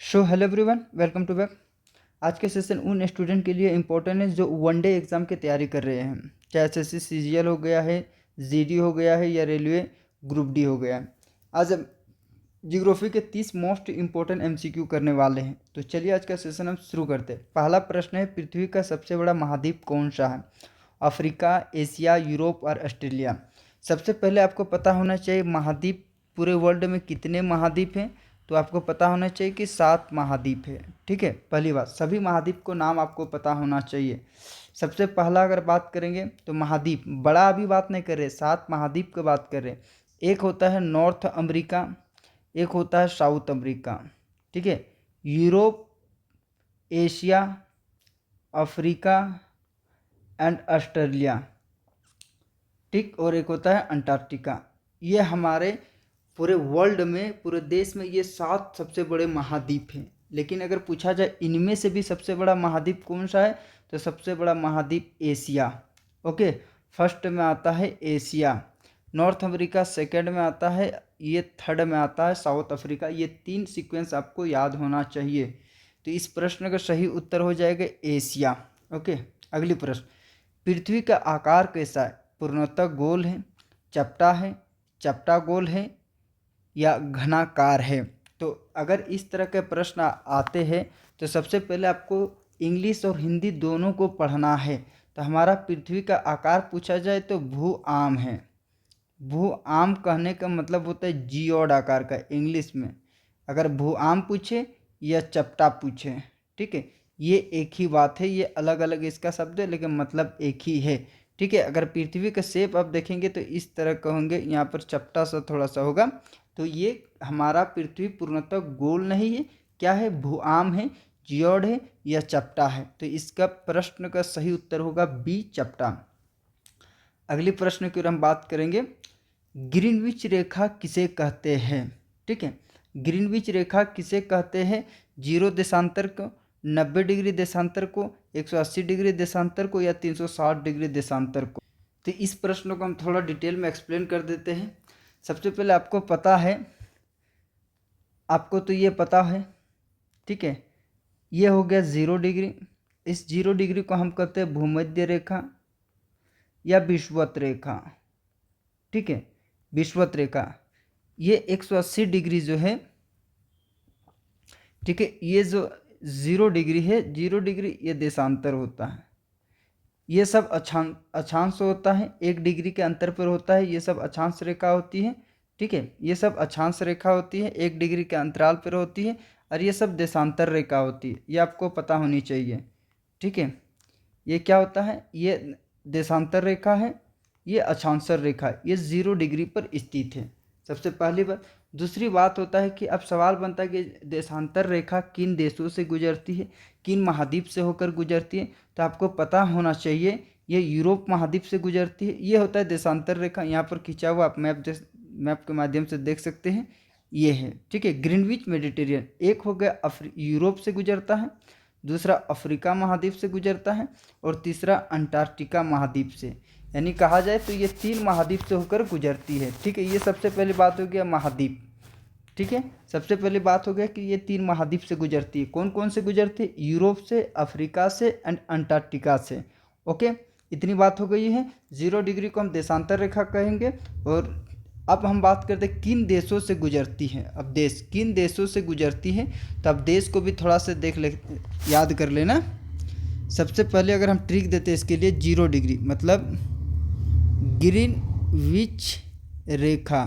Hello everyone, welcome to back. आज के session उन स्टूडेंट के लिए इम्पोर्टेंट है जो वनडे एग्ज़ाम की तैयारी कर रहे हैं, चाहे एसएससी सीजीएल हो गया है, जीडी हो गया है या रेलवे ग्रुप डी हो गया है। आज हम जियोग्राफी के 30 मोस्ट इम्पोर्टेंट एमसीक्यू करने वाले हैं। तो चलिए आज का सेशन हम शुरू करते हैं। पहला प्रश्न है, पृथ्वी का सबसे बड़ा महाद्वीप कौन सा है? अफ्रीका, एशिया, यूरोप और ऑस्ट्रेलिया। सबसे पहले आपको पता होना चाहिए महाद्वीप पूरे वर्ल्ड में कितने महाद्वीप हैं। तो आपको पता होना चाहिए कि 7 महाद्वीप है। ठीक है, पहली बात, सभी महाद्वीप को नाम आपको पता होना चाहिए। सबसे पहला अगर बात करेंगे तो महाद्वीप, बड़ा अभी बात नहीं कर रहे, 7 महाद्वीप की बात कर रहे। एक होता है नॉर्थ अमेरिका, एक होता है साउथ अमेरिका, ठीक है, Europe, Asia, Africa and Australia, ठीक, और एक होता है अंटार्कटिका। ये हमारे पूरे वर्ल्ड में, पूरे देश में ये 7 सबसे बड़े महाद्वीप हैं। लेकिन अगर पूछा जाए इनमें से भी सबसे बड़ा महाद्वीप कौन सा है, तो सबसे बड़ा महाद्वीप एशिया। ओके, फर्स्ट में आता है एशिया, नॉर्थ अमेरिका सेकंड में आता है, ये थर्ड में आता है साउथ अफ्रीका। ये 3 सीक्वेंस आपको याद होना चाहिए। तो इस प्रश्न का सही उत्तर हो जाएगा एशिया। ओके, अगली प्रश्न, पृथ्वी का आकार कैसा है? पूर्णतः गोल है, चपटा है, चपटा गोल है या घनाकार है? तो अगर इस तरह के प्रश्न आते हैं तो सबसे पहले आपको इंग्लिश और हिंदी दोनों को पढ़ना है। तो हमारा पृथ्वी का आकार पूछा जाए तो भू आम है। भू आम कहने का मतलब होता है जियोड आकार का इंग्लिश में। अगर भू आम पूछे या चपटा पूछे, ठीक है, ये एक ही बात है, ये अलग अलग इसका शब्द है लेकिन मतलब एक ही है। ठीक है, अगर पृथ्वी का शेप आप देखेंगे तो इस तरह का होंगे, यहाँ पर चपटा सा थोड़ा सा होगा। तो ये हमारा पृथ्वी पूर्णतः गोल नहीं है, क्या है, भूआम है, जियोड है या चपटा है। तो इसका प्रश्न का सही उत्तर होगा बी, चपटा। अगले प्रश्न की ओर हम बात करेंगे, ग्रीनविच रेखा किसे कहते हैं? ठीक है, ग्रीनविच रेखा किसे कहते हैं? 0 देशांतर को, 90 डिग्री देशांतर को, 180 डिग्री देशांतर को या 360 डिग्री देशांतर को? तो इस प्रश्न को हम थोड़ा डिटेल में एक्सप्लेन कर देते हैं। सबसे पहले आपको पता है, आपको तो ये पता है, ठीक है, ये हो गया 0 डिग्री। इस 0 डिग्री को हम कहते हैं भूमध्य रेखा या विषुवत रेखा। ठीक है, विषुवत रेखा। ये 180 डिग्री जो है, ठीक है, ये जो 0 डिग्री है, 0 डिग्री ये देशांतर होता है। ये सब अक्षांश होता है, 1 डिग्री के अंतर पर होता है, ये सब अक्षांश रेखा होती है। ठीक है, ये सब अक्षांश रेखा होती है, 1 डिग्री के अंतराल पर होती है। और ये सब देशांतर रेखा होती है, ये आपको पता होनी चाहिए। ठीक है, ये क्या होता है, ये देशांतर रेखा है, ये अक्षांशर रेखा है, ये 0 डिग्री पर स्थित है। सबसे पहली बात। दूसरी बात होता है कि अब सवाल बनता है कि देशांतर रेखा किन देशों से गुजरती है, किन महाद्वीप से होकर गुजरती है? तो आपको पता होना चाहिए ये यूरोप महाद्वीप से गुजरती है। ये होता है देशांतर रेखा, यहाँ पर खींचा हुआ आप मैप के माध्यम से देख सकते हैं, ये है। ठीक है, ग्रीनविच मेडिटेरियन, एक हो गया यूरोप से गुजरता है, दूसरा अफ्रीका महाद्वीप से गुजरता है और तीसरा अंटार्कटिका महाद्वीप से। यानी कहा जाए तो ये 3 महाद्वीप से होकर गुजरती है। ठीक है, ये सबसे पहली बात हो गया महाद्वीप। ठीक है, सबसे पहली बात हो गया कि ये 3 महाद्वीप से गुजरती है। कौन कौन से गुजरती है? यूरोप से, अफ्रीका से एंड अंटार्कटिका से। ओके, इतनी बात हो गई है। 0 डिग्री को हम देशांतर रेखा कहेंगे। और अब हम बात करते हैं किन देशों से गुजरती है। अब देश, किन देशों से गुजरती है, तो अब देश को भी थोड़ा सा याद कर लेना। सबसे पहले अगर हम ट्रिक देते हैं इसके लिए, 0 डिग्री मतलब ग्रीनविच रेखा।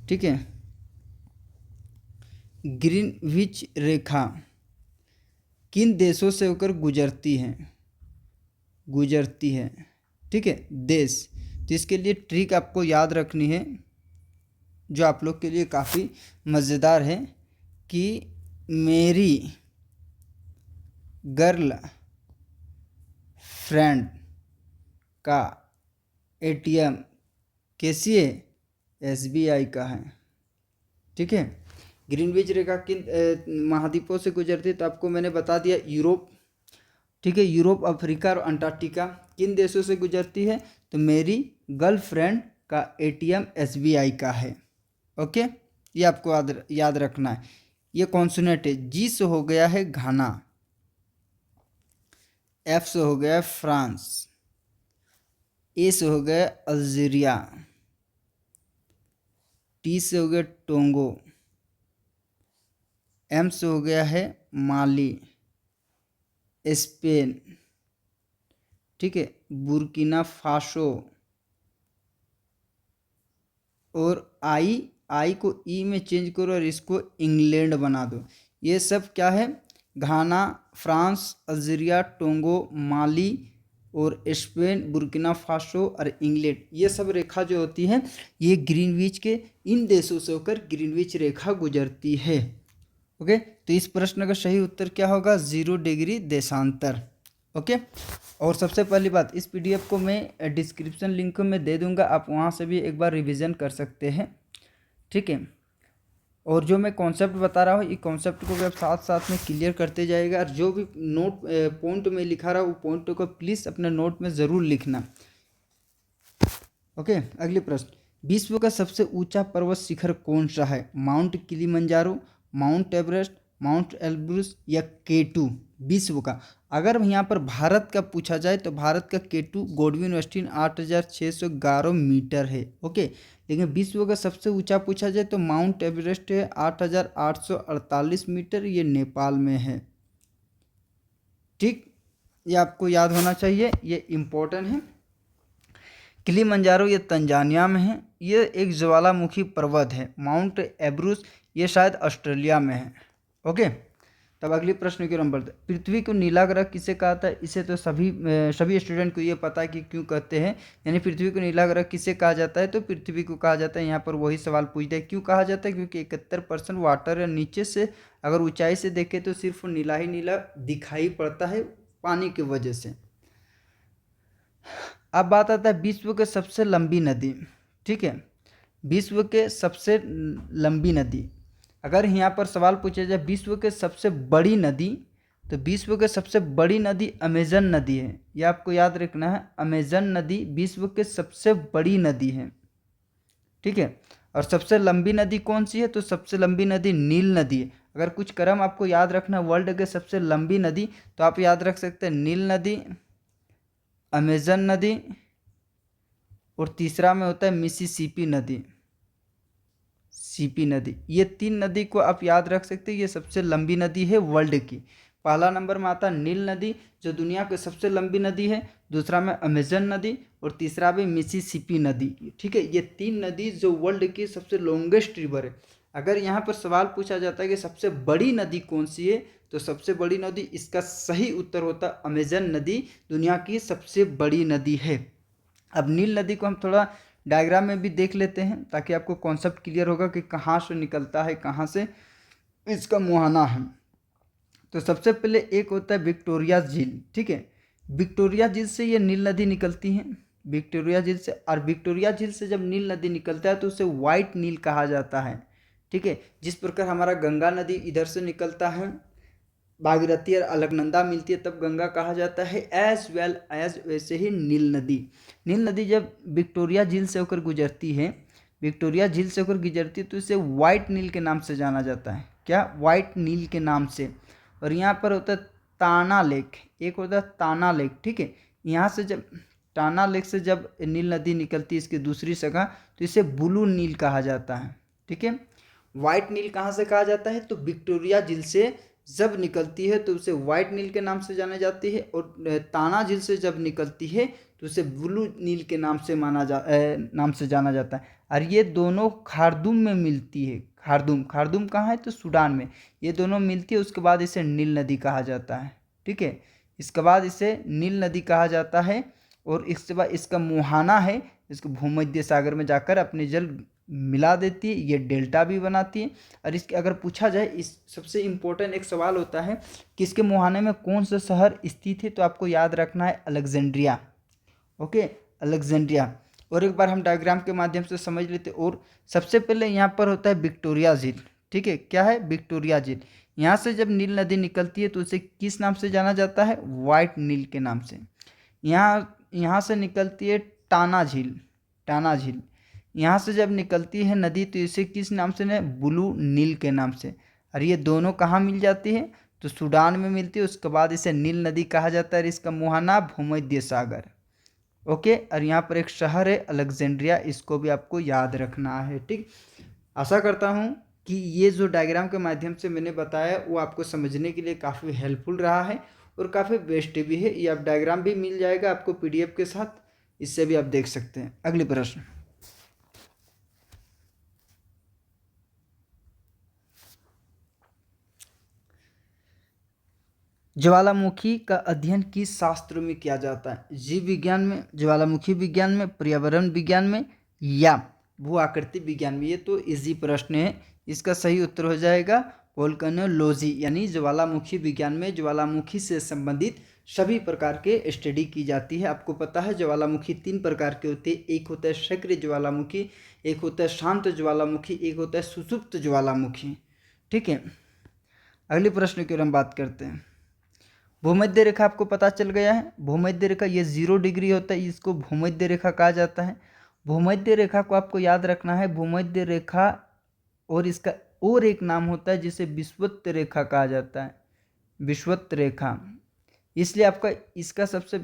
ठीक है, ग्रीनविच रेखा किन देशों से होकर गुजरती है? ठीक है, देश। तो इसके लिए ट्रिक आपको याद रखनी है, जो आप लोग के लिए काफ़ी मज़ेदार है, कि मेरी गर्ल फ्रेंड का एटीएम कैसी है? एसबीआई का है। ठीक है, ग्रीनविच रेखा किन महाद्वीपों से गुजरती है? तो आपको मैंने बता दिया, यूरोप। ठीक है, यूरोप, अफ्रीका और अंटार्कटिका। किन देशों से गुजरती है? तो मेरी गर्लफ्रेंड का एटीएम एसबीआई का है। ओके, ये आपको याद रखना है। ये कॉन्सोनेंट है। जी से हो गया है घाना, एफ से हो गया है फ्रांस, ए से हो गया अल्जीरिया, टी से हो गया टोंगो, एम से हो गया है माली, स्पेन, ठीक है, बुर्किना फासो, और आई को ई में चेंज करो और इसको इंग्लैंड बना दो। ये सब क्या है? घाना, फ्रांस, अल्जीरिया, टोंगो, माली और स्पेन, बुर्किना फासो और इंग्लैंड, ये सब रेखा जो होती है ये ग्रीनविच के इन देशों से होकर ग्रीनविच रेखा गुजरती है। ओके, तो इस प्रश्न का सही उत्तर क्या होगा? 0 डिग्री देशांतर। ओके, और सबसे पहली बात, इस पीडीएफ को मैं डिस्क्रिप्शन लिंक में दे दूंगा, आप वहाँ से भी एक बार रिवीजन कर सकते हैं, ठीक है। और जो मैं कॉन्सेप्ट बता रहा हूँ, ये कॉन्सेप्ट को भी आप साथ साथ में क्लियर करते जाएगा, और जो भी नोट पॉइंट में लिखा रहा वो पॉइंट को प्लीज़ अपने नोट में ज़रूर लिखना। ओके, अगले प्रश्न, विश्व का सबसे ऊंचा पर्वत शिखर कौन सा है? Mount Kilimanjaro, mount Everest, mount Elbrus या K2? विश्व का, अगर यहाँ पर भारत का पूछा जाए तो भारत का K2 गॉडविन ऑस्टिन 8611 मीटर है। ओके, लेकिन विश्व का सबसे ऊंचा पूछा जाए तो माउंट एवरेस्ट है 8848 मीटर, ये नेपाल में है। ठीक, ये आपको याद होना चाहिए, ये इम्पोर्टेंट है। किलिमंजारो ये तंजानिया में है, ये एक ज्वालामुखी पर्वत है। माउंट एब्रूस ये शायद ऑस्ट्रेलिया में है। ओके, तब अगले प्रश्न के नंबर, पृथ्वी को नीला ग्रह किसे कहा था? इसे तो सभी स्टूडेंट को ये पता है कि क्यों कहते हैं, यानी पृथ्वी को नीला ग्रह किसे कहा जाता है? तो पृथ्वी को कहा जाता है। यहाँ पर वही सवाल पूछते हैं, क्यों कहा जाता है? क्योंकि 71% वाटर है, नीचे से अगर ऊंचाई से देखें तो सिर्फ नीला ही नीला दिखाई पड़ता है पानी की वजह से। अब बात आता है विश्व के सबसे लंबी नदी, ठीक है, विश्व के सबसे लंबी नदी, अगर यहाँ पर सवाल पूछा जाए विश्व के सबसे बड़ी नदी, तो विश्व के सबसे बड़ी नदी अमेजन नदी है। ये आपको याद रखना है, अमेजन नदी विश्व के सबसे बड़ी नदी है, ठीक है। और सबसे लंबी नदी कौन सी है? तो सबसे लंबी नदी नील नदी है। अगर कुछ क्रम आपको याद रखना वर्ल्ड के सबसे लंबी नदी, तो आप याद रख सकते हैं नील नदी, अमेजन नदी, और तीसरा में होता है मिसिसिपी नदी, सीपी नदी। ये 3 नदी को आप याद रख सकते हैं, ये सबसे लंबी नदी है वर्ल्ड की। पहला नंबर में आता है नील नदी जो दुनिया की सबसे लंबी नदी है, दूसरा में अमेजन नदी, और तीसरा में मिसिसिपी नदी, ठीक है। ये 3 नदी जो वर्ल्ड की सबसे लॉन्गेस्ट रिवर है। अगर यहाँ पर सवाल पूछा जाता है कि सबसे बड़ी नदी कौन सी है, तो सबसे बड़ी नदी, इसका सही उत्तर होता है अमेजन नदी दुनिया की सबसे बड़ी नदी है। अब नील नदी को हम थोड़ा डायग्राम में भी देख लेते हैं ताकि आपको कॉन्सेप्ट क्लियर होगा कि कहाँ से निकलता है, कहाँ से इसका मुहाना है। तो सबसे पहले एक होता है विक्टोरिया झील, ठीक है। विक्टोरिया झील से ये नील नदी निकलती है, विक्टोरिया झील से। और विक्टोरिया झील से जब नील नदी निकलता है तो उसे वाइट नील कहा जाता है, ठीक है। जिस प्रकार हमारा गंगा नदी इधर से निकलता है, भागीरथी और अलकनंदा मिलती है, तब गंगा कहा जाता है, एज वेल एज वैसे ही नील नदी जब विक्टोरिया झील से होकर गुजरती है, विक्टोरिया झील से होकर गुजरती है तो इसे वाइट नील के नाम से जाना जाता है। क्या? वाइट नील के नाम से। और यहाँ पर होता है ताना लेक, एक होता है ताना लेक, ठीक है। यहाँ से जब टाना लेक से जब नील नदी निकलती है इसकी दूसरी जगह, तो इसे ब्लू नील कहा जाता है, ठीक है। वाइट नील कहाँ से कहा जाता है? तो विक्टोरिया झील से जब निकलती है तो उसे वाइट नील के नाम से जानी जाती है, और ताना झील से जब निकलती है तो उसे ब्लू नील के नाम से जाना जाता है। और ये दोनों खार्दूम में मिलती है। खार्दूम कहाँ है? तो सूडान में। ये दोनों मिलती है, उसके बाद इसे नील नदी कहा जाता है, ठीक है। इसके बाद इसे नील नदी कहा जाता है, और इसके बाद इसका मुहाना है, इसको भूमध्य सागर में जाकर अपने जल मिला देती है, ये डेल्टा भी बनाती है। और इसके अगर पूछा जाए, इस सबसे इम्पोर्टेंट एक सवाल होता है कि इसके मुहाने में कौन सा शहर स्थित है, तो आपको याद रखना है अलेक्जेंड्रिया। Okay, Alexandria. और एक बार हम डायग्राम के माध्यम से समझ लेते। और सबसे पहले यहाँ पर होता है विक्टोरिया झील, ठीक है। क्या है? विक्टोरिया झील। यहाँ से जब नील नदी निकलती है तो उसे किस नाम से जाना जाता है? वाइट नील के नाम से। यहाँ से निकलती है टाना झील। यहाँ से जब निकलती है नदी तो इसे किस नाम से? ब्लू नील के नाम से। और ये दोनों कहाँ मिल जाती है, तो सूडान में मिलती है। उसके बाद इसे नील नदी कहा जाता है और इसका मुहाना भूमध्य सागर। ओके, और यहाँ पर एक शहर है अलेक्जेंड्रिया, इसको भी आपको याद रखना है। ठीक, आशा करता हूँ कि ये जो डायग्राम के माध्यम से मैंने बताया वो आपको समझने के लिए काफ़ी हेल्पफुल रहा है और काफ़ी बेस्ट भी है। ये आप डायग्राम भी मिल जाएगा आपको पीडीएफ के साथ, इससे भी आप देख सकते हैं। अगली प्रश्न, ज्वालामुखी का अध्ययन किस शास्त्र में किया जाता है? जीव विज्ञान में, ज्वालामुखी विज्ञान में, पर्यावरण विज्ञान में या भू आकृति विज्ञान में? ये तो इजी प्रश्न है, इसका सही उत्तर हो जाएगा वोल्केनोलॉजी, यानी ज्वालामुखी विज्ञान में ज्वालामुखी से संबंधित सभी प्रकार के स्टडी की जाती है। आपको पता है ज्वालामुखी 3 प्रकार के होते हैं, एक होता है सक्रिय ज्वालामुखी, एक होता है शांत ज्वालामुखी, एक होता है सुषुप्त ज्वालामुखी। ठीक है, अगले प्रश्न की ओर हम बात करते हैं। भूमध्य रेखा आपको पता चल गया है, भूमध्य रेखा ये 0 डिग्री होता है, इसको भूमध्य रेखा कहा जाता है। भूमध्य रेखा को आपको याद रखना है, भूमध्य रेखा और इसका और एक नाम होता है जिसे विषुवत रेखा कहा जाता है, विषुवत रेखा, इसलिए आपका इसका सबसे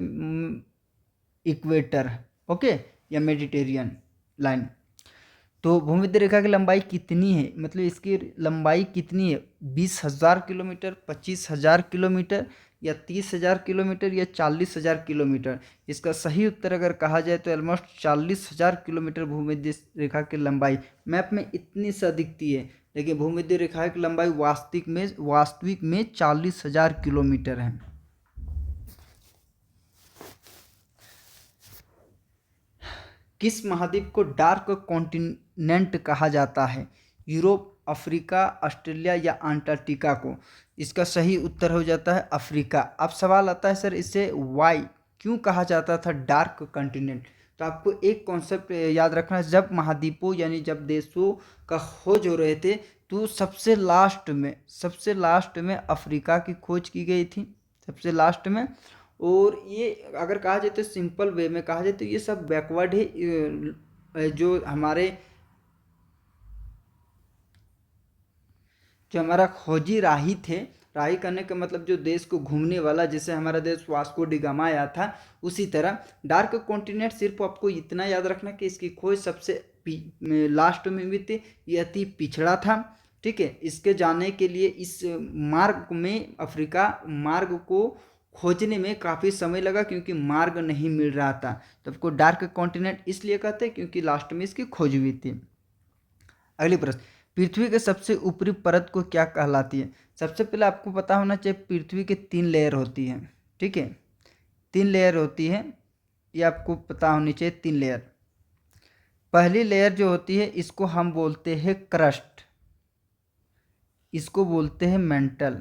इक्वेटर, ओके, या मेडिटेरियन लाइन। तो भूमध्य रेखा की लंबाई कितनी है, मतलब इसकी लंबाई कितनी है? 20,000 किलोमीटर, 25,000 किलोमीटर या 30,000 किलोमीटर या 40,000 किलोमीटर? इसका सही उत्तर अगर कहा जाए तो ऑलमोस्ट 40,000 किलोमीटर भूमध्य रेखा की लंबाई मैप में इतनी सा दिखती है, लेकिन भूमध्य रेखा की लंबाई वास्तविक में 40,000 किलोमीटर है। किस महाद्वीप को डार्क कॉन्टिनेंट कहा जाता है? यूरोप, अफ्रीका, ऑस्ट्रेलिया या अंटार्कटिका को? इसका सही उत्तर हो जाता है अफ्रीका। अब सवाल आता है सर इसे वाई क्यों कहा जाता था डार्क कॉन्टिनेंट? तो आपको एक कॉन्सेप्ट याद रखना है, जब महाद्वीपों यानी जब देशों का खोज हो रहे थे तो सबसे लास्ट में अफ्रीका की खोज की गई थी, सबसे लास्ट में। और ये अगर कहा जाए तो सिंपल वे में कहा जाए तो ये सब बैकवर्ड है। जो हमारा खोजी राही थे, राही करने का मतलब जो देश को घूमने वाला, जैसे हमारा देश वास्को डी गामा आया था, उसी तरह डार्क कॉन्टिनेंट सिर्फ आपको इतना याद रखना कि इसकी खोज सबसे लास्ट में हुई थी, ये अति पिछड़ा था। ठीक है, इसके जाने के लिए इस मार्ग में, अफ्रीका मार्ग को खोजने में काफ़ी समय लगा क्योंकि मार्ग नहीं मिल रहा था। तो आपको डार्क कॉन्टिनेंट इसलिए कहते हैं क्योंकि लास्ट में इसकी खोज हुई थी। अगली प्रश्न, पृथ्वी के सबसे ऊपरी परत को क्या कहलाती है? सबसे पहले आपको पता होना चाहिए पृथ्वी के 3 लेयर होती हैं। ठीक है, 3 लेयर होती है, ये आपको पता होनी चाहिए 3 लेयर। पहली लेयर जो होती है इसको हम बोलते हैं क्रस्ट, इसको बोलते हैं मेंटल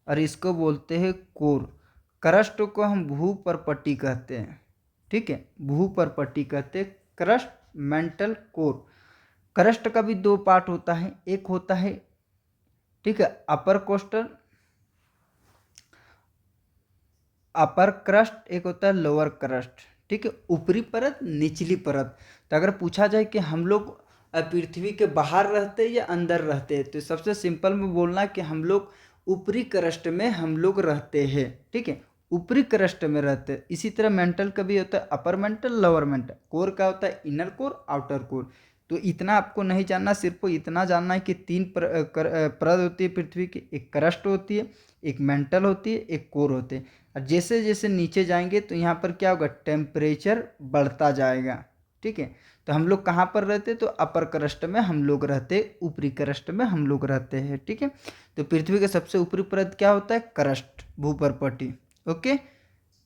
और इसको बोलते हैं कोर। क्रस्ट को हम भूपर्पट्टी कहते हैं। ठीक है, भूपर्पट्टी कहते हैं क्रस्ट, मेंटल, कोर। क्रस्ट का भी 2 पार्ट होता है, एक होता है, ठीक है, अपर कोस्टल, अपर क्रस्ट, एक होता है लोअर क्रस्ट। ठीक है, ऊपरी परत, निचली परत। तो अगर पूछा जाए कि हम लोग पृथ्वी के बाहर रहते हैं या अंदर रहते हैं, तो सबसे सिंपल में बोलना कि हम लोग ऊपरी क्रस्ट में हम लोग रहते हैं। ठीक है, ऊपरी क्रस्ट में रहते हैं। इसी तरह मेंटल का भी होता है upper mantle, lower mental. Core का होता है इनर कोर, आउटर कोर। तो इतना आपको नहीं जानना, सिर्फ इतना जानना है कि 3 परत होती है पृथ्वी की, एक क्रस्ट होती है, एक मेंटल होती है, एक कोर होती है। और जैसे जैसे नीचे जाएंगे तो यहाँ पर क्या होगा, टेम्परेचर बढ़ता जाएगा। ठीक है, तो हम लोग कहाँ पर रहते, तो अपर क्रस्ट में हम लोग रहते, ऊपरी क्रस्ट में हम लोग रहते हैं। ठीक है, तो पृथ्वी के सबसे ऊपरी परत क्या होता है, क्रस्ट, भूपर्पट्टी। Okay,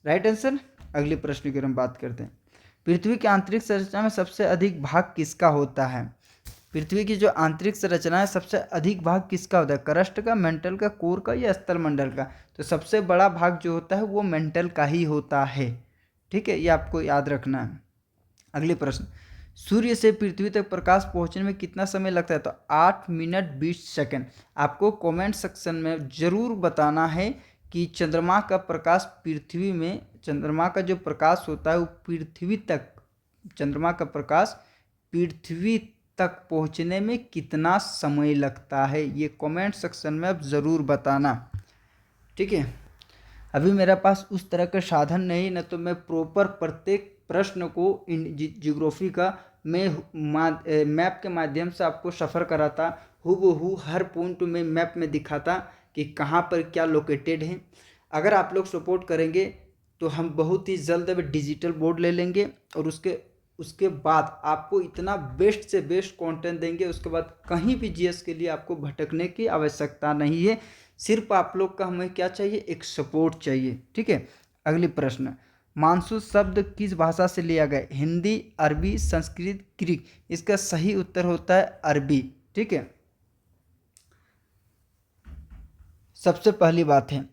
right answer. अगले प्रश्न की हम बात करते हैं, पृथ्वी की आंतरिक संरचना में सबसे अधिक भाग किसका होता है? पृथ्वी की जो आंतरिक संरचना है सबसे अधिक भाग किसका होता है, क्रस्ट का, मेंटल का, कोर का या स्थलमंडल का? तो सबसे बड़ा भाग जो होता है वो मेंटल का ही होता है। ठीक है, ये आपको याद रखना है। अगले प्रश्न, सूर्य से पृथ्वी तक प्रकाश पहुंचने में कितना समय लगता है? तो 8 मिनट 20 सेकंड। आपको कमेंट सेक्शन में जरूर बताना है कि चंद्रमा का प्रकाश पृथ्वी में, चंद्रमा का जो प्रकाश होता है वो पृथ्वी तक, चंद्रमा का प्रकाश पृथ्वी तक पहुंचने में कितना समय लगता है, ये कमेंट सेक्शन में आप ज़रूर बताना। ठीक है, अभी मेरे पास उस तरह का साधन नहीं, न तो मैं प्रॉपर प्रत्येक प्रश्न को जियोग्राफी का मैं मैप के माध्यम से आपको सफ़र कराता, हूबहू हर पॉइंट में मैप में दिखाता कि कहाँ पर क्या लोकेटेड है। अगर आप लोग सपोर्ट करेंगे तो हम बहुत ही जल्द अब डिजिटल बोर्ड ले लेंगे और उसके बाद आपको इतना बेस्ट से बेस्ट कंटेंट देंगे, उसके बाद कहीं भी जीएस के लिए आपको भटकने की आवश्यकता नहीं है। सिर्फ आप लोग का हमें क्या चाहिए, एक सपोर्ट चाहिए। ठीक है, अगली प्रश्न, मानसून शब्द किस भाषा से लिया गया? हिंदी, अरबी, संस्कृत, ग्रीक? इसका सही उत्तर होता है अरबी। ठीक है, सबसे पहली बात है,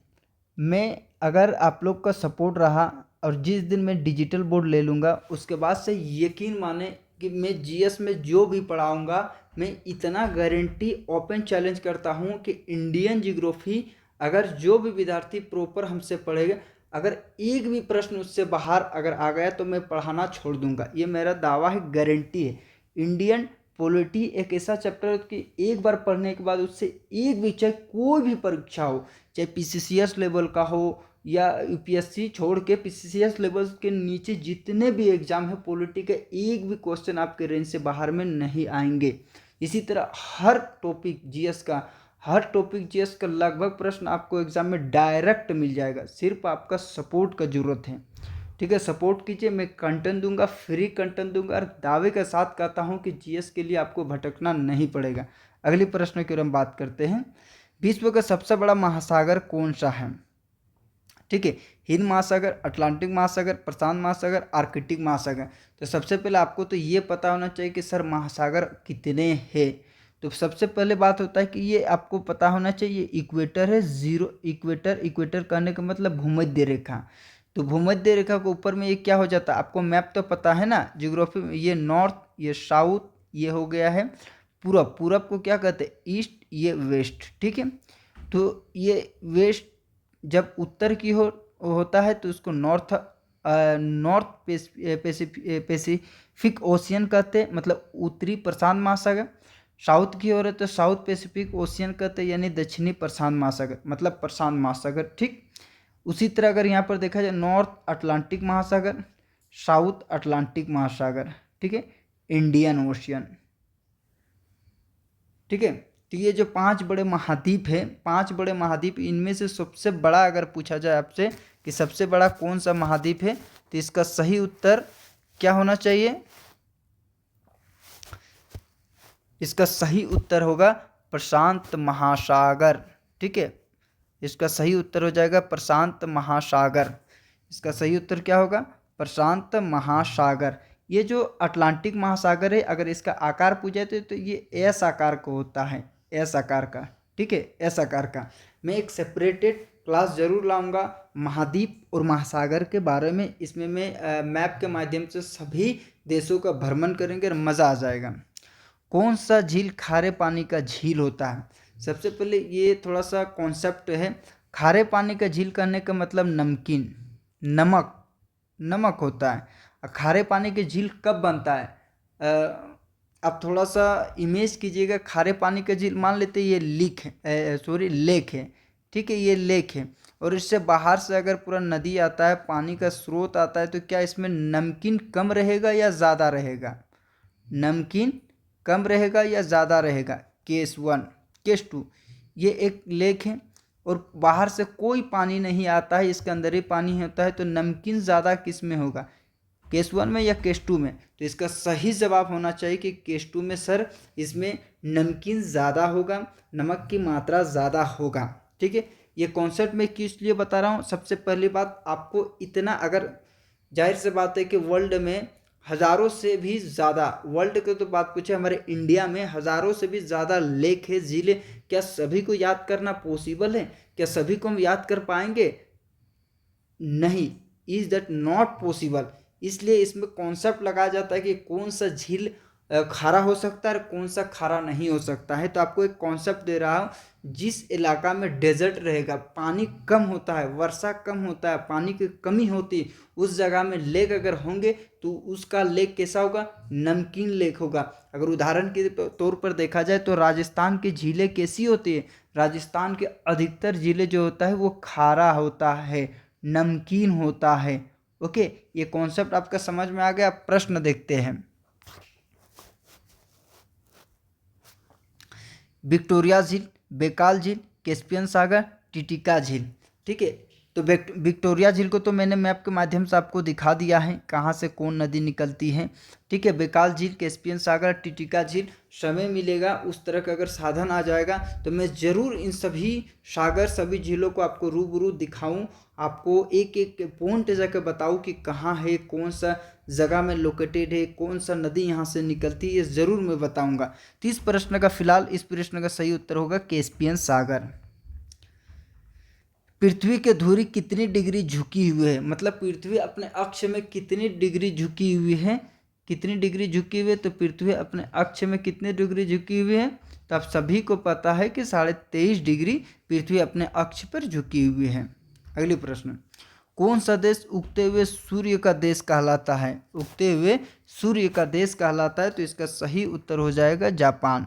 मैं अगर आप लोग का सपोर्ट रहा और जिस दिन मैं डिजिटल बोर्ड ले लूँगा उसके बाद से यकीन माने कि मैं जीएस में जो भी पढ़ाऊँगा, मैं इतना गारंटी ओपन चैलेंज करता हूँ कि इंडियन जियोग्राफी अगर जो भी विद्यार्थी प्रॉपर हमसे पढ़ेगा, अगर एक भी प्रश्न उससे बाहर अगर आ गया तो मैं पढ़ाना छोड़ दूंगा। ये मेरा दावा है, गारंटी है। इंडियन पॉलिटी एक ऐसा चैप्टर है कि एक बार पढ़ने के बाद उससे एक भी, चाहे कोई भी परीक्षा हो, चाहे पीसीसीएस लेवल का हो या यूपीएससी छोड़ के पीसीसीएस लेवल के नीचे जितने भी एग्जाम है, पॉलिटी के एक भी क्वेश्चन आपके रेंज से बाहर में नहीं आएंगे। इसी तरह हर टॉपिक जीएस का लगभग प्रश्न आपको एग्जाम में डायरेक्ट मिल जाएगा, सिर्फ आपका सपोर्ट का जरूरत है। ठीक है, सपोर्ट कीजिए, मैं कंटेंट दूंगा, फ्री कंटेंट दूंगा और दावे के साथ कहता हूं कि जीएस के लिए आपको भटकना नहीं पड़ेगा। अगली प्रश्न की ओर हम बात करते हैं, विश्व का सबसे बड़ा महासागर कौन सा है? ठीक है, हिंद महासागर, अटलांटिक महासागर, प्रशांत महासागर, आर्कटिक महासागर। तो सबसे पहले आपको तो ये पता होना चाहिए कि सर महासागर कितने हैं। तो सबसे पहले बात होता है कि ये आपको पता होना चाहिए इक्वेटर है, जीरो इक्वेटर कहने का मतलब भूमध्य रेखा। तो भूमध्य रेखा के ऊपर में ये क्या हो जाता है, आपको मैप तो पता है ना ज्योग्राफी में, ये नॉर्थ, ये साउथ, ये हो गया है पूरब। पूरब को क्या कहते हैं, ईस्ट, ये वेस्ट। ठीक है, तो ये वेस्ट जब उत्तर की होता है तो उसको नॉर्थ पैसिफिक ओशियन कहते हैं, मतलब उत्तरी प्रशांत महासागर। साउथ की ओर है तो साउथ पैसिफिक ओशियन कहते हैं, यानी दक्षिणी प्रशांत महासागर, मतलब प्रशांत महासागर। ठीक, उसी तरह अगर यहाँ पर देखा जाए, नॉर्थ अटलांटिक महासागर, साउथ अटलांटिक महासागर। ठीक है, इंडियन ओशियन। ठीक है, तो ये जो 5 बड़े महाद्वीप है, 5 बड़े महाद्वीप, इनमें से सबसे बड़ा अगर पूछा जाए आपसे कि सबसे बड़ा कौन सा महाद्वीप है, तो इसका सही उत्तर क्या होना चाहिए? इसका सही उत्तर होगा प्रशांत महासागर। ठीक है, इसका सही उत्तर हो जाएगा प्रशांत महासागर। इसका सही उत्तर क्या होगा? प्रशांत महासागर। ये जो अटलांटिक महासागर है, अगर इसका आकार पूछे तो ये एस आकार का होता है, एस आकार का। ठीक है, एस आकार का। मैं एक सेपरेटेड क्लास जरूर लाऊंगा महाद्वीप और महासागर के बारे में। इसमें मैं मैप के माध्यम से सभी देशों का भ्रमण करेंगे और मज़ा आ जाएगा। कौन सा झील खारे पानी का झील होता है? सबसे पहले ये थोड़ा सा कॉन्सेप्ट है। खारे पानी का झील कहने का मतलब नमकीन, नमक होता है। खारे पानी के झील कब बनता है? आप थोड़ा सा इमेज कीजिएगा, खारे पानी का झील मान लेते हैं ये लेक है। ठीक है, ये लेक है और इससे बाहर से अगर पूरा नदी आता है, पानी का स्रोत आता है, तो क्या इसमें नमकीन कम रहेगा या ज़्यादा रहेगा? नमकीन कम रहेगा या ज़्यादा रहेगा? केस 1। केस 2, ये एक लेक है और बाहर से कोई पानी नहीं आता है, इसके अंदर ही पानी होता है, तो नमकीन ज़्यादा किस में होगा, केस 1 में या केस 2 में? तो इसका सही जवाब होना चाहिए कि केस 2 में सर, इसमें नमकीन ज़्यादा होगा, नमक की मात्रा ज़्यादा होगा। ठीक है, ये कॉन्सेप्ट मैं किस लिए बता रहा हूँ? सबसे पहली बात, आपको इतना, अगर जाहिर से बात है कि वर्ल्ड में हज़ारों से भी ज़्यादा, वर्ल्ड की तो बात पूछे, हमारे इंडिया में हज़ारों से भी ज़्यादा लेक है, झील है। क्या सभी को याद करना पॉसिबल है? क्या सभी को हम याद कर पाएंगे? नहीं, इज़ दैट नॉट पॉसिबल। इसलिए इसमें कॉन्सेप्ट लगाया जाता है कि कौन सा झील खारा हो सकता है और कौन सा खारा नहीं हो सकता है। तो आपको एक कॉन्सेप्ट दे रहा हूँ, जिस इलाका में डेजर्ट रहेगा, पानी कम होता है, वर्षा कम होता है, पानी की कमी होती है, उस जगह में लेक अगर होंगे तो उसका लेक कैसा होगा, नमकीन लेक होगा। अगर उदाहरण के तौर पर देखा जाए तो राजस्थान की झीलें कैसी होती है, राजस्थान के अधिकतर झीलें जो होता है वो खारा होता है, नमकीन होता है। ओके, ये कॉन्सेप्ट आपका समझ में आ गया। प्रश्न देखते हैं। विक्टोरिया झील, बेकाल झील, कैस्पियन सागर, टिटिका झील। ठीक है, तो विक्टोरिया झील को तो मैंने मैप के माध्यम से आपको दिखा दिया है कहाँ से कौन नदी निकलती है। ठीक है, बेकाल झील, कैस्पियन सागर, टिटिका झील, समय मिलेगा उस तरह का अगर साधन आ जाएगा तो मैं ज़रूर इन सभी सागर, सभी झीलों को आपको रूबरू दिखाऊं, आपको एक एक पॉइंट जाकर बताऊं कि कहाँ है, कौन सा जगह में लोकेटेड है, कौन सा नदी यहाँ से निकलती है, ये ज़रूर मैं बताऊंगा। तो इस प्रश्न का फिलहाल इस प्रश्न का सही उत्तर होगा कैस्पियन सागर। पृथ्वी के धुरी कितनी डिग्री झुकी हुई है, मतलब पृथ्वी अपने अक्ष में कितनी डिग्री झुकी हुई है, कितनी डिग्री झुकी हुई है, तो पृथ्वी अपने अक्ष में कितनी डिग्री झुकी हुई है, तो आप सभी को पता है कि 23.5 डिग्री पृथ्वी अपने अक्ष पर झुकी हुई है। अगली प्रश्न, कौन सा देश उगते हुए सूर्य का देश कहलाता है, उगते हुए सूर्य का देश कहलाता है, तो इसका सही उत्तर हो जाएगा जापान।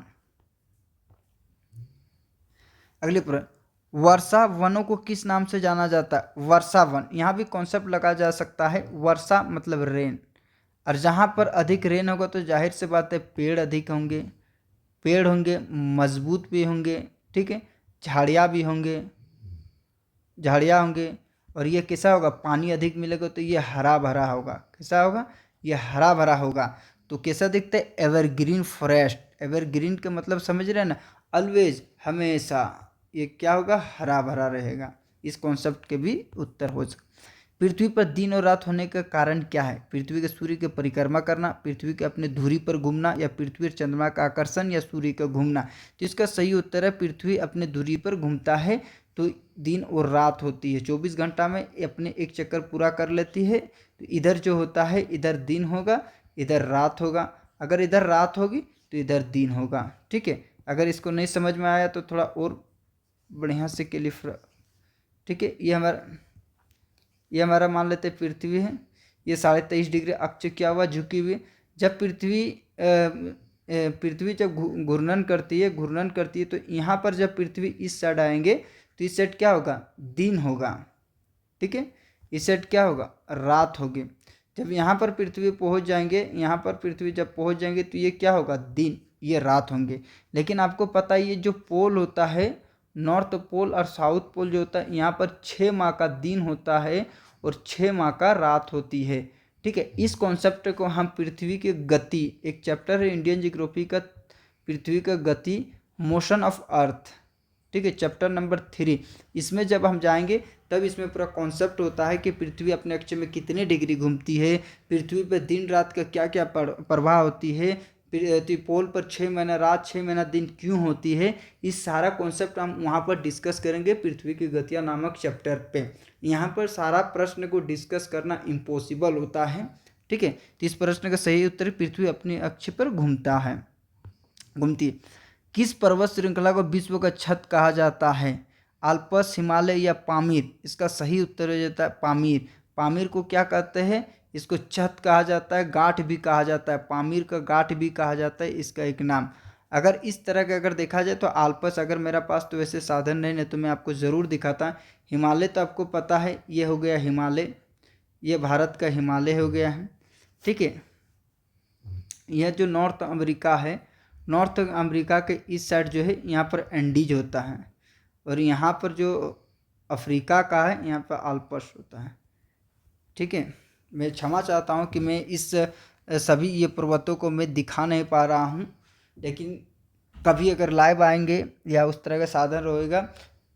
अगली प्रश्न, वर्षा वनों को किस नाम से जाना जाता है, वर्षा वन। यहाँ भी कॉन्सेप्ट लगा जा सकता है, वर्षा मतलब रेन, और जहाँ पर अधिक रेन होगा तो जाहिर से बात है पेड़ अधिक होंगे, पेड़ होंगे, मजबूत भी होंगे, ठीक है, झाड़ियाँ भी होंगे, झाड़ियाँ होंगे, और ये कैसा होगा, पानी अधिक मिलेगा तो ये हरा भरा होगा, कैसा होगा, ये हरा भरा होगा। तो कैसा दिखता है, एवरग्रीन फॉरेस्ट, एवरग्रीन का मतलब समझ रहे हैं ना, ऑलवेज, हमेशा, ये क्या होगा, हरा भरा रहेगा। इस कॉन्सेप्ट के भी उत्तर हो सकते। पृथ्वी पर दिन और रात होने का कारण क्या है, पृथ्वी के सूर्य की परिक्रमा करना, पृथ्वी के अपने धुरी पर घूमना, या पृथ्वी और चंद्रमा का आकर्षण, या सूर्य का घूमना। तो इसका सही उत्तर है पृथ्वी अपने धुरी पर घूमता है तो दिन और रात होती है, 24 घंटा में अपने एक चक्कर पूरा कर लेती है। तो इधर जो होता है, इधर दिन होगा, इधर रात होगा, अगर इधर रात होगी तो इधर दिन होगा। ठीक है, अगर इसको नहीं समझ में आया तो थोड़ा और बढ़िया से क्लियर। ठीक है, ये हमारा मान लेते पृथ्वी है, ये 23.5 डिग्री अक्ष क्या हुआ, झुकी हुई। जब पृथ्वी जब घूर्णन करती है तो यहाँ पर जब पृथ्वी इस साइड आएंगे तो इस साइड क्या होगा, दिन होगा। ठीक है, इस साइड क्या होगा, रात होगी। जब यहाँ पर पृथ्वी पहुँच जाएंगे, यहाँ पर पृथ्वी जब पहुँच जाएंगे तो ये क्या होगा, दिन, ये रात होंगे। लेकिन आपको पता है ये जो पोल होता है, नॉर्थ पोल और साउथ पोल जो होता है, यहाँ पर 6 माह का दिन होता है और 6 माह का रात होती है। ठीक है, इस कॉन्सेप्ट को हम पृथ्वी की गति, एक चैप्टर है इंडियन जियोग्राफी का, पृथ्वी का गति, मोशन ऑफ अर्थ, ठीक है, चैप्टर नंबर 3, इसमें जब हम जाएंगे तब इसमें पूरा कॉन्सेप्ट होता है कि पृथ्वी अपने अक्ष में कितने डिग्री घूमती है, पृथ्वी पर दिन रात का क्या क्या प्रभाव होती है, पोल पर 6 महीना रात 6 महीना दिन क्यों होती है। इस सारा कॉन्सेप्ट हम वहाँ पर डिस्कस करेंगे पृथ्वी की गतियाँ नामक चैप्टर पे। यहाँ पर सारा प्रश्न को डिस्कस करना इम्पॉसिबल होता है। ठीक है, तो इस प्रश्न का सही उत्तर, पृथ्वी अपने अक्ष पर घूमती है। किस पर्वत श्रृंखला को विश्व का छत कहा जाता है, आल्पस, हिमालय या पामीर। इसका सही उत्तर हो जाता है पामीर। पामीर को क्या कहते हैं, इसको छत कहा जाता है, गांठ भी कहा जाता है, पामीर का गांठ भी कहा जाता है, इसका एक नाम। अगर इस तरह का अगर देखा जाए तो आल्पस, अगर मेरा पास तो वैसे साधन नहीं तो मैं आपको ज़रूर दिखाता। हिमालय तो आपको पता है, ये हो गया हिमालय, ये भारत का हिमालय हो गया है। ठीक है, यह जो नॉर्थ अमेरिका है, नॉर्थ अमेरिका के इस साइड जो है यहाँ पर एंडीज होता है, और यहाँ पर जो अफ्रीका का है यहाँ पर आल्पस होता है। ठीक है, मैं क्षमा चाहता हूँ कि मैं इस सभी ये पर्वतों को मैं दिखा नहीं पा रहा हूँ, लेकिन कभी अगर लाइव आएंगे या उस तरह का साधन रहेगा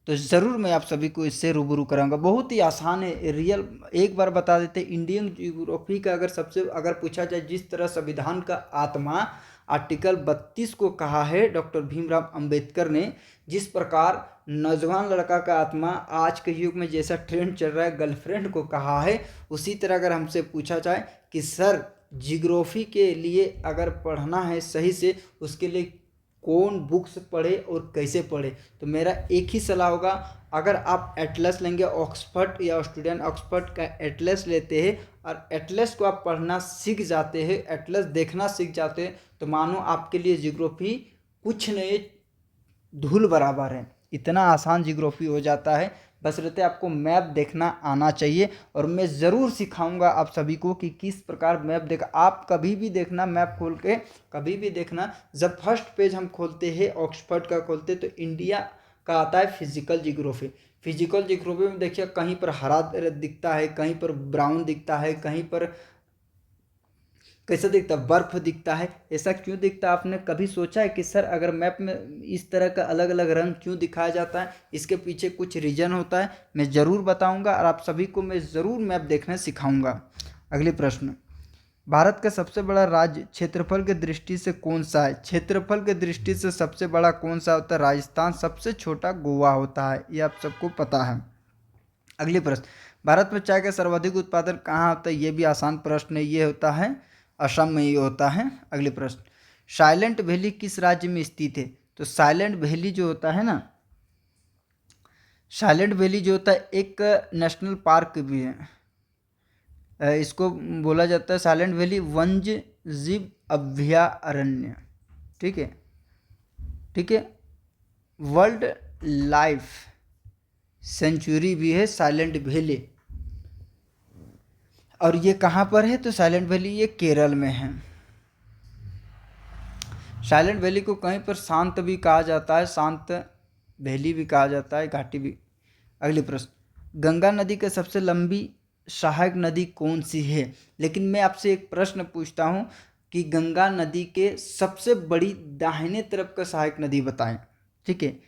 तो ज़रूर मैं आप सभी को इससे रूबरू कराऊंगा। बहुत ही आसान है, रियल। एक बार बता देते, इंडियन जियोग्राफी का अगर पूछा जाए, जिस तरह संविधान का आत्मा आर्टिकल 32 को कहा है डॉक्टर भीमराव अंबेडकर ने, जिस प्रकार नौजवान लड़का का आत्मा आज के युग में जैसा ट्रेंड चल रहा है गर्लफ्रेंड को कहा है, उसी तरह अगर हमसे पूछा जाए कि सर जियोग्राफी के लिए अगर पढ़ना है सही से, उसके लिए कौन बुक्स पढ़े और कैसे पढ़े, तो मेरा एक ही सलाह होगा, अगर आप एटलस लेंगे, ऑक्सफर्ड या स्टूडेंट ऑक्सफर्ड का एटलस लेते हैं और एटलस को आप पढ़ना सीख जाते हैं, एटलस देखना सीख जाते हैं, तो मानो आपके लिए जियोग्राफी कुछ नहीं, धूल बराबर है। इतना आसान जियोग्राफी हो जाता है, बस रहते आपको मैप देखना आना चाहिए। और मैं ज़रूर सिखाऊंगा आप सभी को कि किस प्रकार मैप देखा। आप कभी भी देखना मैप खोल के, कभी भी देखना, जब फर्स्ट पेज हम खोलते हैं ऑक्सफर्ड का खोलते तो इंडिया का आता है फिजिकल जियोग्राफी। फिजिकल जियोग्राफी में देखिए कहीं पर हरा दिखता है, कहीं पर ब्राउन दिखता है, कहीं पर कैसा दिखता है, बर्फ दिखता है। ऐसा क्यों दिखता है, आपने कभी सोचा है कि सर अगर मैप में इस तरह का अलग अलग रंग क्यों दिखाया जाता है? इसके पीछे कुछ रीजन होता है, मैं ज़रूर बताऊंगा और आप सभी को मैं ज़रूर मैप देखना सिखाऊंगा। अगले प्रश्न, भारत का सबसे बड़ा राज्य क्षेत्रफल की दृष्टि से कौन सा है? क्षेत्रफल की दृष्टि से सबसे बड़ा कौन सा होता है? राजस्थान। सबसे छोटा गोवा होता है, ये आप सबको पता है। अगले प्रश्न, भारत में चाय का सर्वाधिक उत्पादन कहाँ होता है? ये भी आसान प्रश्न है, ये होता है असम में ये होता है। अगले प्रश्न, साइलेंट वैली किस राज्य में स्थित है? तो साइलेंट वैली जो होता है ना, साइलेंट वैली जो होता है एक नेशनल पार्क भी है। इसको बोला जाता है साइलेंट वैली वन्य जीव अभयारण्य। ठीक है, ठीक है, वर्ल्ड लाइफ सेंचुरी भी है साइलेंट वैली। और ये कहाँ पर है? तो साइलेंट वैली ये केरल में है। साइलेंट वैली को कहीं पर शांत भी कहा जाता है, शांत वैली भी कहा जाता है, घाटी भी। अगले प्रश्न, गंगा नदी की सबसे लंबी सहायक नदी कौन सी है? लेकिन मैं आपसे एक प्रश्न पूछता हूँ कि गंगा नदी के सबसे बड़ी दाहिने तरफ का सहायक नदी बताएं। ठीक है,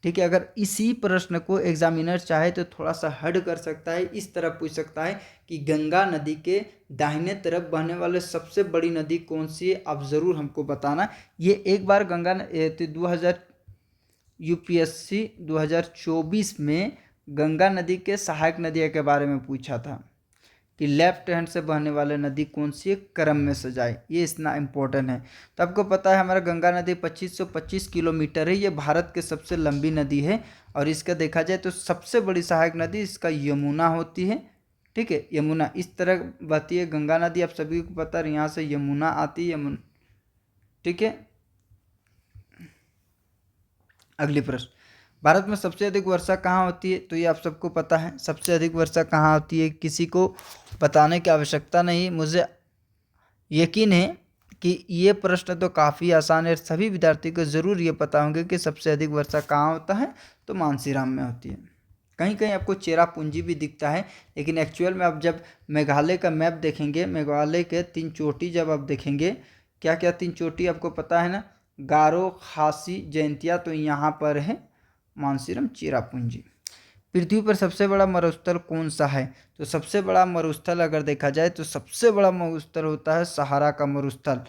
ठीक है, अगर इसी प्रश्न को एग्जामिनर चाहे तो थोड़ा सा हट कर सकता है, इस तरह पूछ सकता है कि गंगा नदी के दाहिने तरफ बहने वाले सबसे बड़ी नदी कौन सी है? आप ज़रूर हमको बताना। ये एक बार गंगा 2000 यूपीएससी 2024 में गंगा नदी के सहायक नदियों के बारे में पूछा था कि लेफ्ट हैंड से बहने वाले नदी कौन सी है, क्रम में सजाए, ये इतना इम्पोर्टेंट है। तो आपको पता है हमारा गंगा नदी 2525 किलोमीटर है, ये भारत की सबसे लंबी नदी है। और इसका देखा जाए तो सबसे बड़ी सहायक नदी इसका यमुना होती है। ठीक है, यमुना इस तरह बहती है गंगा नदी, आप सभी को पता है, यहाँ से यमुना आती है, यमुना। ठीक है, अगली प्रश्न, भारत में सबसे अधिक वर्षा कहाँ होती है? तो ये आप सबको पता है, सबसे अधिक वर्षा कहाँ होती है, किसी को बताने की आवश्यकता नहीं। मुझे यकीन है कि ये प्रश्न तो काफ़ी आसान है, सभी विद्यार्थी को ज़रूर ये पता होंगे कि सबसे अधिक वर्षा कहाँ होता है, तो मानसीराम में होती है। कहीं कहीं आपको चेरापूंजी भी दिखता है, लेकिन एक्चुअल में आप जब मेघालय का मैप देखेंगे, मेघालय के 3 चोटी जब आप देखेंगे, क्या क्या 3 चोटी आपको पता है ना, गारो, खासी, जयंतिया, तो यहाँ पर है मानसीरम, चेरापूंजी। पृथ्वी पर सबसे बड़ा मरुस्थल कौन सा है? तो सबसे बड़ा मरुस्थल अगर देखा जाए तो सबसे बड़ा मरुस्थल होता है सहारा का मरुस्थल।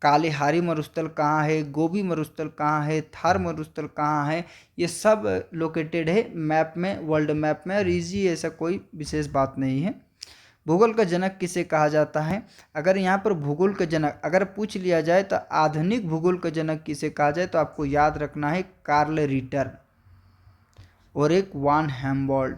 कालिहारी मरुस्थल कहाँ है, गोबी मरुस्थल कहाँ है, थार मरुस्थल कहाँ है, ये सब लोकेटेड है मैप में, वर्ल्ड मैप में, और ईजी, ऐसा कोई विशेष बात नहीं है। भूगोल का जनक किसे कहा जाता है? अगर यहाँ पर भूगोल का जनक अगर पूछ लिया जाए तो आधुनिक भूगोल का जनक किसे कहा जाए, तो आपको याद रखना है कार्ल रिटर और एक वान हेम्बोल्ट।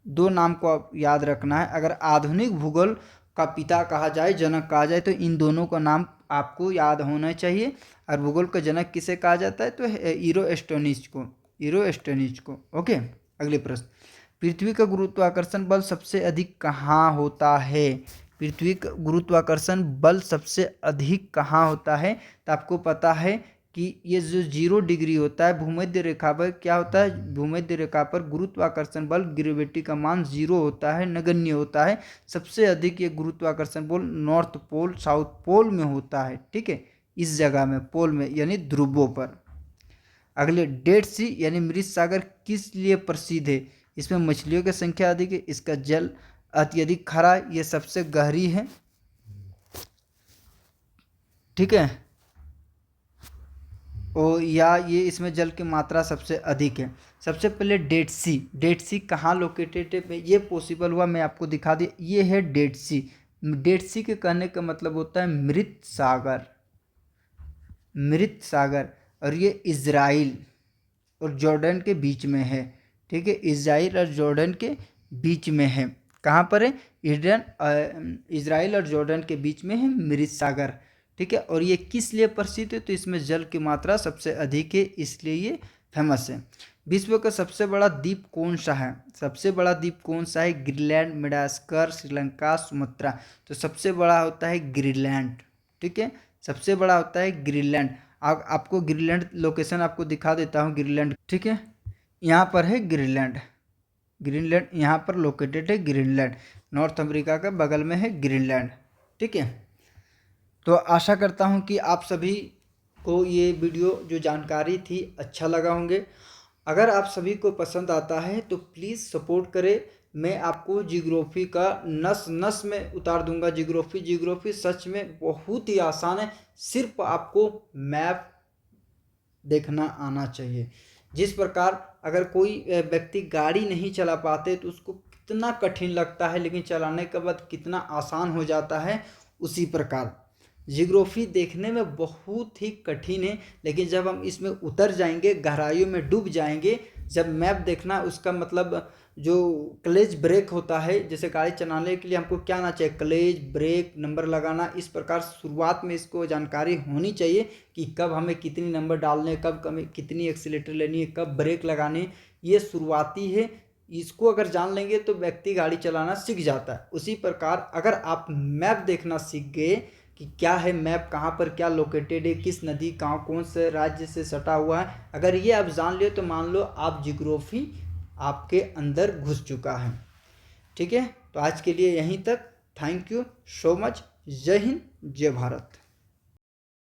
दो नाम को आप याद रखना है। अगर आधुनिक भूगोल का पिता कहा जाए, जनक कहा जाए, तो इन दोनों का नाम आपको याद होना चाहिए। और भूगोल का जनक किसे कहा जाता है? तो इरोस्टोनिज को। ओके, अगले प्रश्न, पृथ्वी का गुरुत्वाकर्षण बल सबसे अधिक कहाँ होता है? पृथ्वी का गुरुत्वाकर्षण बल सबसे अधिक कहाँ होता है? तो आपको पता है कि ये जो 0 डिग्री होता है भूमध्य रेखा पर, क्या होता है, भूमध्य रेखा पर गुरुत्वाकर्षण बल, ग्रेविटी का मान 0 होता है, नगण्य होता है। सबसे अधिक ये गुरुत्वाकर्षण बल नॉर्थ पोल, साउथ पोल में होता है। ठीक है, इस जगह में, पोल में, यानी ध्रुवों पर। अगले, डेड सी यानी मृत सागर किस लिए प्रसिद्ध है? इसमें मछलियों की संख्या अधिक है, इसका जल अत्यधिक खारा, ये सबसे गहरी है। ठीक है, या ये इसमें जल की मात्रा सबसे अधिक है। सबसे पहले डेड सी कहाँ लोकेटेड है, ये पॉसिबल हुआ, मैं आपको दिखा दी, ये है डेड सी, डेड सी के कहने का मतलब होता है मृत सागर, मृत सागर। और ये इज़राइल और जॉर्डन के बीच में है, ठीक है, इज़राइल और जॉर्डन के बीच में है। कहाँ पर है? इज़राइल और जॉर्डन के बीच में है मृत सागर, ठीक है। और ये किस लिए प्रसिद्ध है? तो इसमें जल की मात्रा सबसे अधिक है, इसलिए ये फेमस है। विश्व का सबसे बड़ा द्वीप कौन सा है? सबसे बड़ा द्वीप कौन सा है? Greenland, Madagascar, Sri Lanka, Sumatra. तो सबसे बड़ा होता है ग्रीनलैंड, ठीक है, सबसे बड़ा होता है ग्रीनलैंड। आपको ग्रीनलैंड लोकेशन आपको दिखा देता हूँ, ग्रीनलैंड, ठीक है, यहाँ पर है ग्रीनलैंड। ग्रीनलैंड यहाँ पर लोकेटेड है, ग्रीनलैंड नॉर्थ अमेरिका के बगल में है ग्रीनलैंड, ठीक है। तो आशा करता हूँ कि आप सभी को ये वीडियो जो जानकारी थी अच्छा लगा होंगे। अगर आप सभी को पसंद आता है तो प्लीज़ सपोर्ट करें। मैं आपको जियोग्राफी का नस नस में उतार दूंगा। जियोग्राफी सच में बहुत ही आसान है, सिर्फ आपको मैप देखना आना चाहिए। जिस प्रकार अगर कोई व्यक्ति गाड़ी नहीं चला पाते तो उसको कितना कठिन लगता है, लेकिन चलाने के बाद कितना आसान हो जाता है, उसी प्रकार जियोग्राफी देखने में बहुत ही कठिन है, लेकिन जब हम इसमें उतर जाएंगे, गहराइयों में डूब जाएंगे, जब मैप देखना उसका मतलब जो क्लेज ब्रेक होता है, जैसे गाड़ी चलाने के लिए हमको क्या आना चाहिए? क्लेज ब्रेक, नंबर लगाना, इस प्रकार शुरुआत में इसको जानकारी होनी चाहिए कि कब हमें कितनी नंबर डालने, कब हमें कितनी एक्सीलेटर लेनी है, कब ब्रेक लगानी। ये शुरुआती है, इसको अगर जान लेंगे तो व्यक्ति गाड़ी चलाना सीख जाता है। उसी प्रकार अगर आप मैप देखना सीख गए कि क्या है मैप, कहाँ पर क्या लोकेटेड है, किस नदी कहाँ कौन से राज्य से सटा हुआ है, अगर ये आप जान लिए तो मान लो आप जियोग्राफी आपके अंदर घुस चुका है, ठीक है। तो आज के लिए यहीं तक। Thank you so much. जय हिंद, जय भारत।